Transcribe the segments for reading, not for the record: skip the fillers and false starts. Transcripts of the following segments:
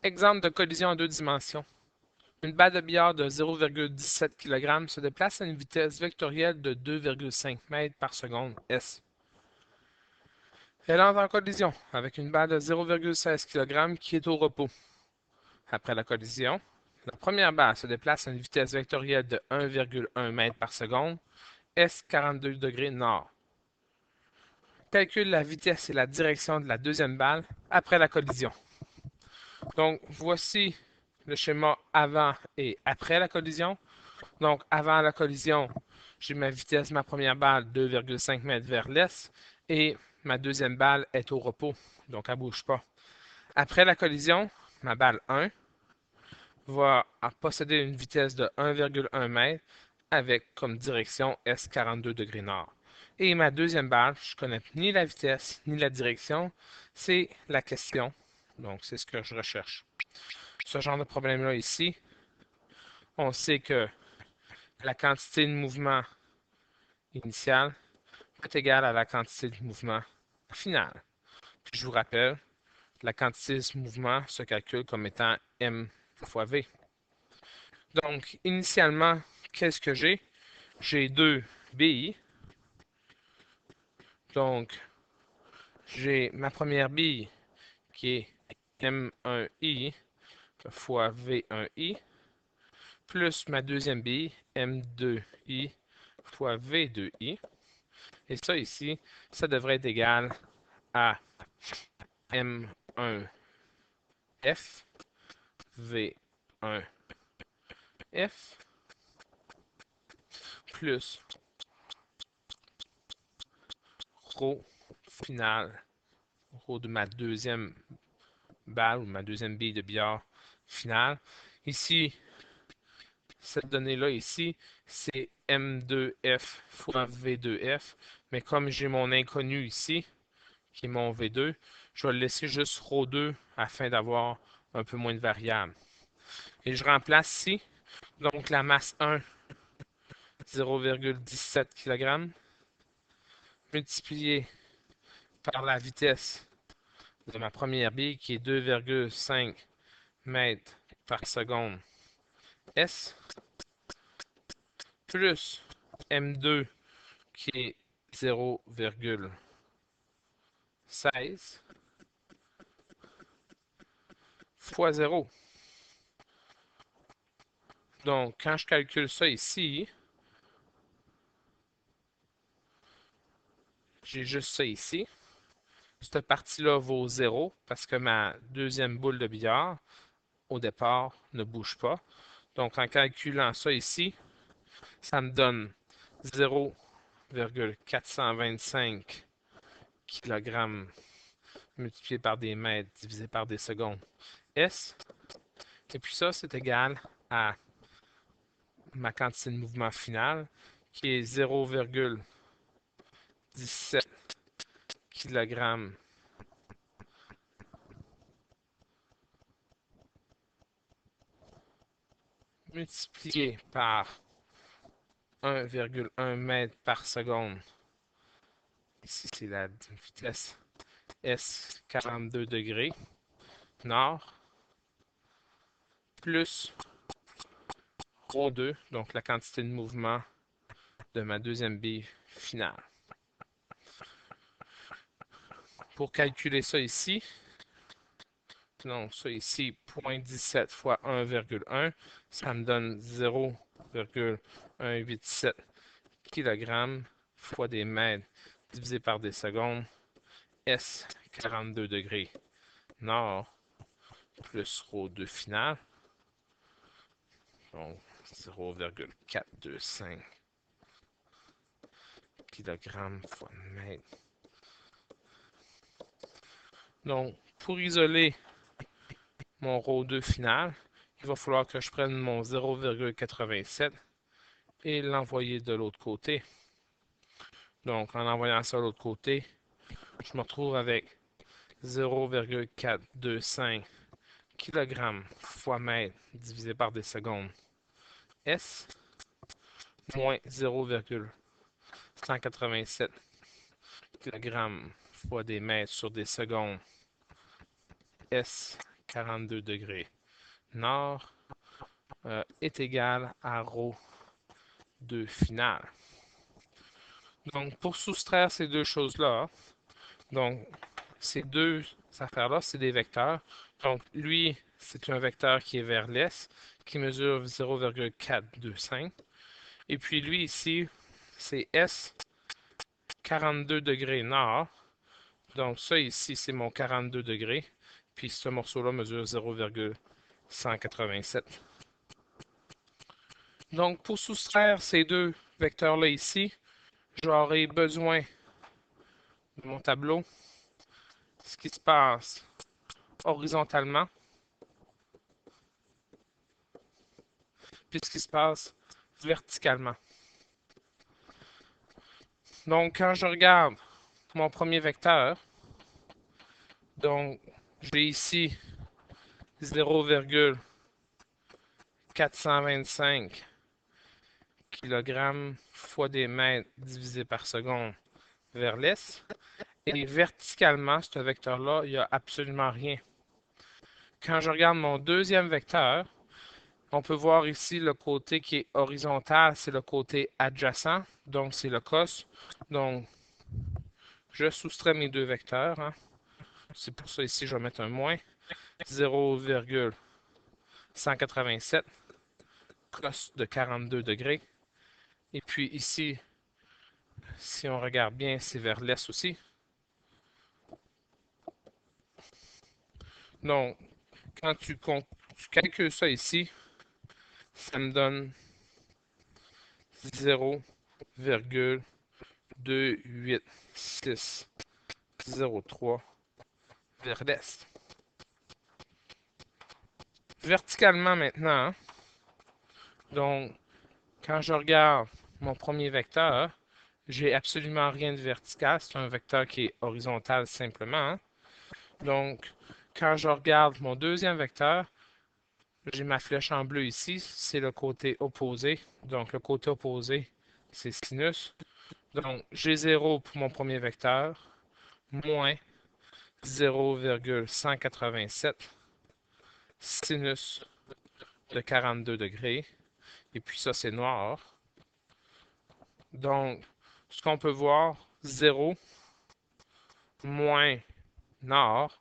Exemple de collision en deux dimensions. Une balle de billard de 0,17 kg se déplace à une vitesse vectorielle de 2,5 mètres par seconde s. Elle entre en collision avec une balle de 0,16 kg qui est au repos. Après la collision, la première balle se déplace à une vitesse vectorielle de 1,1 mètre par seconde s 42 degrés nord. Calcule la vitesse et la direction de la deuxième balle après la collision. Donc, voici le schéma avant et après la collision. Donc, avant la collision, j'ai ma vitesse, ma première balle, 2,5 mètres vers l'est, et ma deuxième balle est au repos, donc elle ne bouge pas. Après la collision, ma balle 1 va posséder une vitesse de 1,1 mètre avec comme direction S 42 degrés nord. Et ma deuxième balle, je ne connais ni la vitesse ni la direction, c'est la question. Donc, c'est ce que je recherche. Ce genre de problème-là ici, on sait que la quantité de mouvement initial est égale à la quantité de mouvement final. Puis je vous rappelle, la quantité de mouvement se calcule comme étant m fois v. Donc, initialement, qu'est-ce que j'ai? J'ai deux billes. Donc, j'ai ma première bille qui est M1I fois V1I, plus ma deuxième bille, M2I fois V2I. Et ça ici, ça devrait être égal à M1F, V1F, plus ρ final, ρ de ma deuxième balle ou ma deuxième bille de billard finale. Ici, cette donnée-là ici, c'est M2F fois V2F, mais comme j'ai mon inconnu ici, qui est mon V2, je vais le laisser juste ρ2 afin d'avoir un peu moins de variables. Et je remplace ici, donc la masse 1, 0,17 kg, multiplié par la vitesse de ma première bille qui est 2,5 mètres par seconde S, plus M2 qui est 0,16 fois 0. Donc, quand je calcule ça ici, j'ai juste ça ici. Cette partie-là vaut 0 parce que ma deuxième boule de billard, au départ, ne bouge pas. Donc, en calculant ça ici, ça me donne 0,425 kg multiplié par des mètres divisé par des secondes S. Et puis ça, c'est égal à ma quantité de mouvement finale qui est 0,17 kg multiplié par 1,1 mètre par seconde. Ici, c'est la vitesse S 42 degrés nord, plus ρ2, donc la quantité de mouvement de ma deuxième bille finale. Pour calculer ça ici, donc ça ici, 0,17 fois 1,1, ça me donne 0,187 kg fois des mètres divisé par des secondes, S 42 degrés nord, plus ρ2 final, donc 0,425 kg fois mètre. Donc, pour isoler mon ρ2 final, il va falloir que je prenne mon 0,87 et l'envoyer de l'autre côté. Donc, en envoyant ça de l'autre côté, je me retrouve avec 0,425 kg fois mètre divisé par des secondes S moins 0,187 kg fois des mètres sur des secondes S 42 degrés nord est égal à ρ2 final. Donc, pour soustraire ces deux choses-là, donc ces deux affaires-là, c'est des vecteurs. Donc, lui, c'est un vecteur qui est vers l'est, qui mesure 0,425. Et puis lui ici, c'est S 42 degrés nord. Donc ça ici, c'est mon 42 degrés. Puis ce morceau-là mesure 0,187. Donc pour soustraire ces deux vecteurs-là ici, j'aurai besoin de mon tableau, ce qui se passe horizontalement, puis ce qui se passe verticalement. Donc quand je regarde mon premier vecteur, donc j'ai ici 0,425 kg fois des mètres divisé par seconde vers l'est. Et verticalement, ce vecteur-là, il n'y a absolument rien. Quand je regarde mon deuxième vecteur, on peut voir ici le côté qui est horizontal, c'est le côté adjacent, donc c'est le cos. Donc, je soustrais mes deux vecteurs. Hein. C'est pour ça ici, je vais mettre un moins. 0,187 cos de 42 degrés. Et puis ici, si on regarde bien, c'est vers l'est aussi. Donc, quand tu calcules ça ici, ça me donne 0,28603 vers l'est. Verticalement maintenant, donc quand je regarde mon premier vecteur, j'ai absolument rien de vertical, c'est un vecteur qui est horizontal simplement. Hein. Donc, quand je regarde mon deuxième vecteur, j'ai ma flèche en bleu ici, c'est le côté opposé. Donc, le côté opposé, c'est sinus. Donc, j'ai 0 pour mon premier vecteur, moins 0,187 sinus de 42 degrés. Et puis ça, c'est noir. Donc, ce qu'on peut voir, 0 moins nord.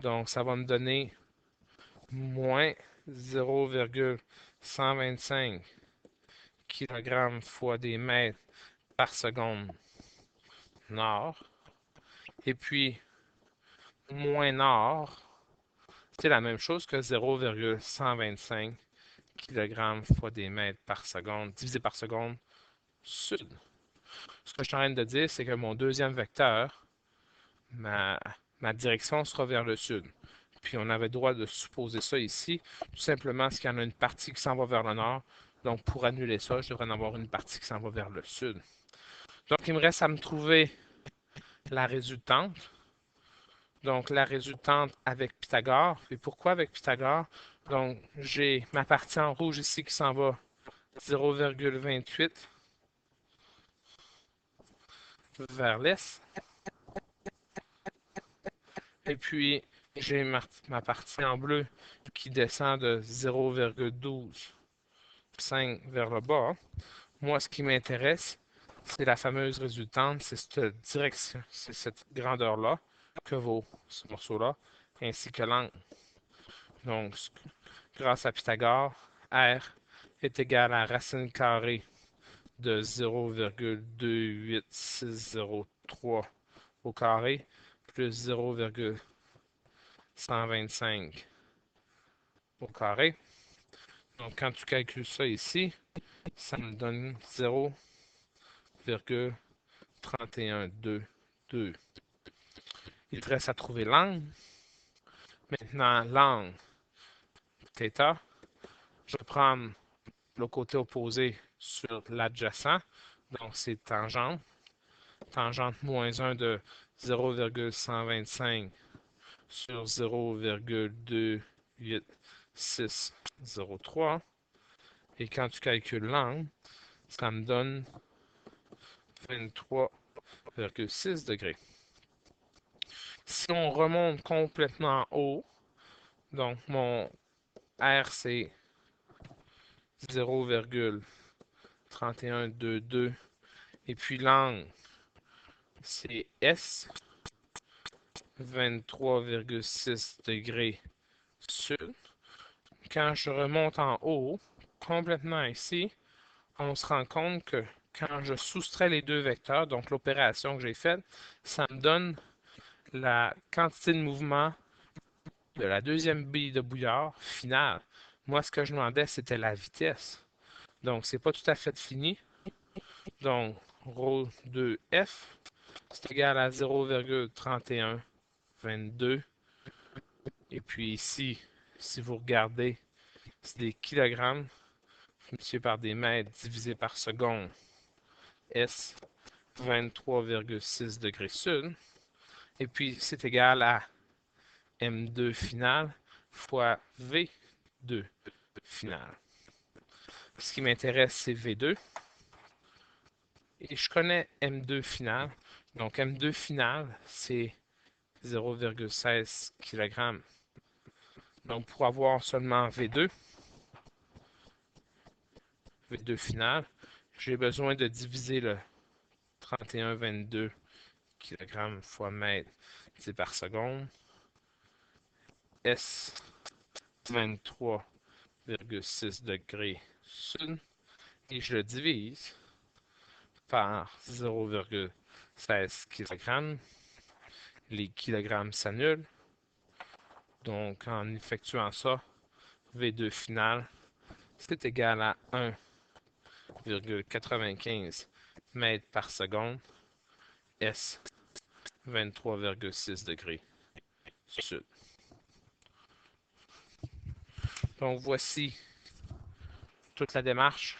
Donc, ça va me donner moins 0,125 kg fois des mètres par seconde nord. Et puis, moins nord, c'est la même chose que 0,125 kg fois des mètres par seconde, divisé par seconde sud. Ce que je suis en train de dire, c'est que mon deuxième vecteur, ma, ma direction sera vers le sud. Puis on avait le droit de supposer ça ici, tout simplement parce qu'il y en a une partie qui s'en va vers le nord. Donc pour annuler ça, je devrais en avoir une partie qui s'en va vers le sud. Donc il me reste à me trouver la résultante. Donc la résultante avec Pythagore. Et pourquoi avec Pythagore? Donc j'ai ma partie en rouge ici qui s'en va 0,28 vers l'est. Et puis, j'ai ma partie en bleu qui descend de 0,125 vers le bas. Moi, ce qui m'intéresse, c'est la fameuse résultante, c'est cette direction, c'est cette grandeur-là que vaut ce morceau-là, ainsi que l'angle. Donc, grâce à Pythagore, R est égal à racine carrée de 0,28603 au carré plus 0,125 au carré. Donc, quand tu calcules ça ici, ça me donne 0,3122. Il te reste à trouver l'angle. Maintenant, l'angle θ, je vais prendre le côté opposé sur l'adjacent. Donc, c'est tangente. Tangente moins 1 de 0,125 sur 0,28603. Et quand tu calcules l'angle, ça me donne 23,6 degrés. Si on remonte complètement en haut, Donc, mon R, c'est 0,3122. Et puis l'angle, c'est S, 23,6 degrés sud. Quand je remonte en haut, complètement ici, on se rend compte que quand je soustrais les deux vecteurs, donc l'opération que j'ai faite, ça me donne la quantité de mouvement de la deuxième bille de bouillard finale. Moi, ce que je demandais, c'était la vitesse. Donc, c'est pas tout à fait fini. Donc, ρ 2F, c'est égal à 0,3122. Et puis ici, si vous regardez, c'est des kilogrammes multiplié par des mètres divisé par seconde. S, 23,6 degrés sud. Et puis, c'est égal à M2 final fois V2 final. Ce qui m'intéresse, c'est V2. Et je connais M2 final. Donc, M2 final, c'est 0,16 kg. Donc, pour avoir seulement V2 final, j'ai besoin de diviser le 31,22 kg fois mètre divisé par seconde. S, 23,6 degrés sud. Et je le divise par 0,16 kg. Les kilogrammes s'annulent. Donc, en effectuant ça, V2 final, c'est égal à 1,95 mètres par seconde. S, 23,6 degrés sud. Donc, voici toute la démarche.